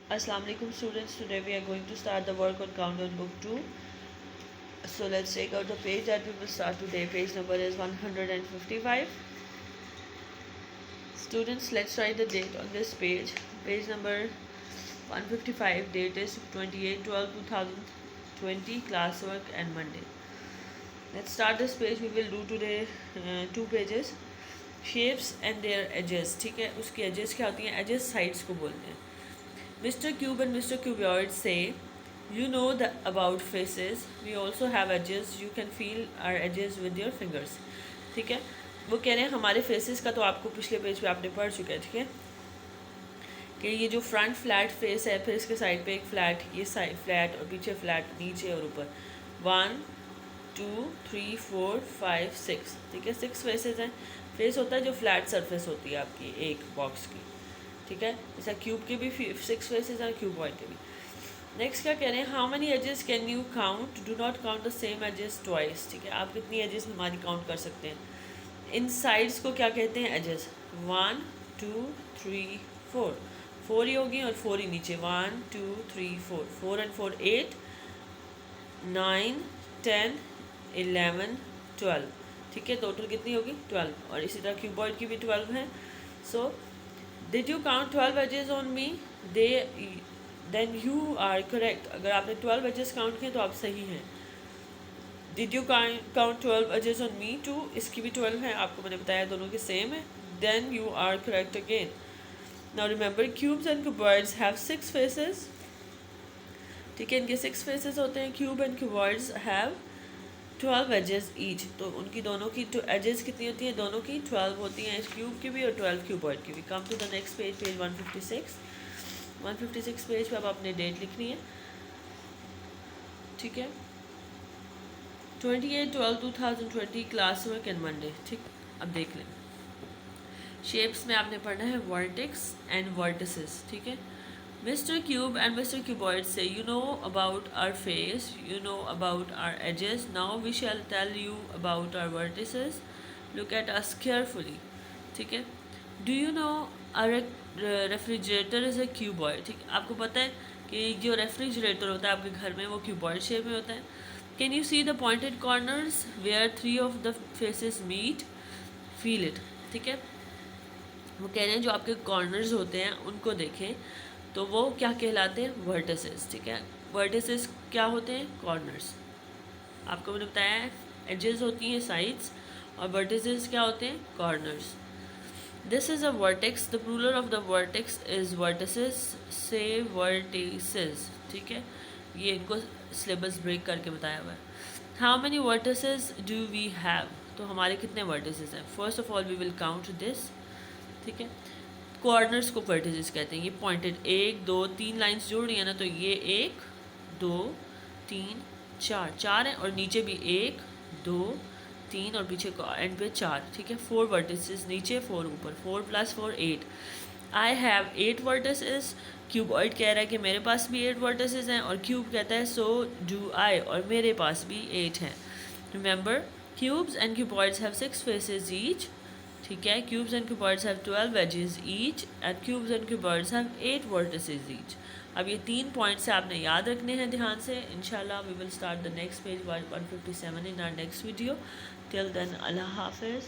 Assalamu alaikum students. Today we are going to start the work on Countdown Book 2. So let's take out the page that we will start today. Page number is 155. Students, let's write the date on this page. Page number 155. Date is 28/12/2020. Classwork and Monday. Let's start this page. We will do today 2 pages. Shapes and their edges. ठीक है, उसकी edges क्या होती हैं? Edges sides को बोलते हैं. Mr. Cube and Mr. Cuboid say, you know about faces. We also have edges. You can feel our edges with your fingers. ठीक है, वो कह रहे हैं हमारे फेसेस का तो आपको पिछले पेज पे आपने पढ़ चुका है. ठीक है, कि ये जो फ्रंट फ्लैट फेस है, फिर इसके साइड पे एक फ्लैट, ये साइड फ्लैट और पीछे फ्लैट, नीचे और ऊपर. 1 2 3 4 5 6. ठीक है, 6 फेसेस हैं. फेस होता है जो फ्लैट सरफेस होती है आपकी एक बॉक्स की. ठीक है, जैसा क्यूब के भी 6 फेसेस हैं, क्यूबॉइड के भी. नेक्स्ट क्या कह रहे हैं? How many edges can you count? Do not count the same edges twice. ठीक है, आप कितनी एजेस हमारी काउंट कर सकते हैं? इन साइड्स को क्या कहते हैं? एजेस. 1 2 3 4. 4 ही होगी और 4 ही नीचे. 1 2 3 4. 4 and 4 8 9 10 11 12. ठीक है, टोटल कितनी होगी? 12. और इसी तरह क्यूबॉइड की भी 12 है. सो Did you count 12 edges on me? Then you are correct. अगर आपने 12 edges काउंट किए तो आप सही हैं. Did you count 12 edges on me too? इसकी भी 12 है, आपको मैंने बताया दोनों के सेम है. Then you are correct again. Now remember, cubes and cuboids have 6 faces. ठीक है, इनके 6 faces होते हैं. Cube and cuboids have 12 edges each. तो उनकी दोनों की edges कितनी होती हैं? दोनों की 12 होती हैं, इस क्यूब की भी और 12 क्यूबॉइड की भी. Come to the next page, page 156. 156 page पे अब आपने डेट लिखनी है. ठीक है, 28/12/2020 क्लास वर्क एंड मंडे. ठीक, अब देख लें. शेप्स में आपने पढ़ना है वर्टेक्स एंड वर्टिसेस. ठीक है, Mr. Cube and Mr. Cuboid say, you know about our face, you know about our edges. Now we shall tell you about our vertices. Look at us carefully. ठीक है, Do you know our refrigerator is a cuboid? ठीक, आपको पता है कि जो refrigerator होता है आपके घर में वो क्यूबॉइड शेप में होता है. Can you see the pointed corners where 3 of the faces meet? Feel it. ठीक है, वो कह रहे हैं जो आपके कॉर्नर्स होते हैं उनको देखें तो वो क्या कहलाते हैं? वर्टिसेस. ठीक है, वर्टिसेस क्या होते हैं? कॉर्नर्स. आपको मैंने बताया है एजेस होती हैं साइड्स और वर्टिसेस क्या होते हैं? Corners. This is a vertex. The plural of the vertex is vertices. Say vertices. ठीक है, ये इनको सिलेबस ब्रेक करके बताया हुआ है. How many vertices do we have? तो हमारे कितने वर्टिसेस हैं? First of all we will count this. ठीक है, कॉर्नर्स को वर्टिसेस कहते हैं. ये पॉइंटेड 1 2 3 लाइंस जोड़ रही है ना, तो ये 1 2 3 4 है और नीचे भी 1 2 3 और पीछे एंड पे 4. ठीक है, 4 वर्टिसेस नीचे 4 ऊपर. 4 + 4 8. I have 8 vertices. क्यूबॉइड कह रहा है कि मेरे पास भी 8 वर्टिसेस हैं और क्यूब कहता है सो डू आई, और मेरे पास भी 8 हैं. Remember, cubes and cuboids have 6 faces each. ठीक है, cubes and cuboids have 12 edges each and cubes and cuboids have 8 vertices each. अब ये 3 पॉइंट्स आपने याद रखने हैं ध्यान से. इंशाल्लाह we will start the next page 157 in our next video. Till then, अल्लाह हाफिज़.